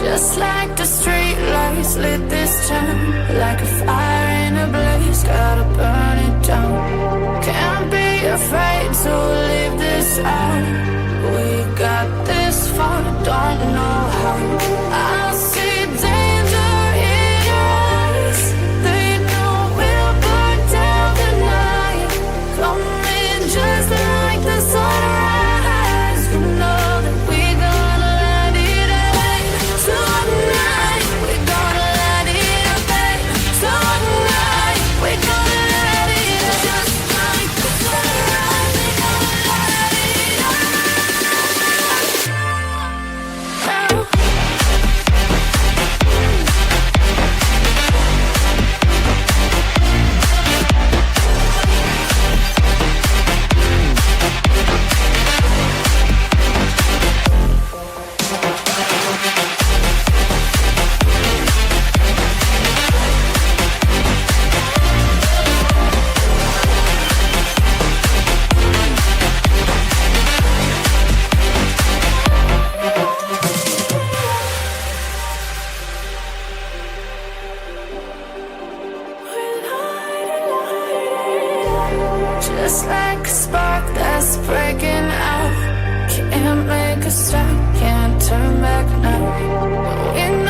Just like the street lights lit this town, like a fire in a blaze, gotta burn it down. Can't be afraid to leave this out. We got this far, don't know how. I see danger in your eyes. They know we'll burn down the night. Coming just like the sunrise. You know that we're gonna let it out. Tonight, we're gonna let it out. Tonight, we're gonna let it out. Just like the sunrise, we're gonna let it out. Just like a spark that's breaking out. Can't make a stop, can't turn back now. We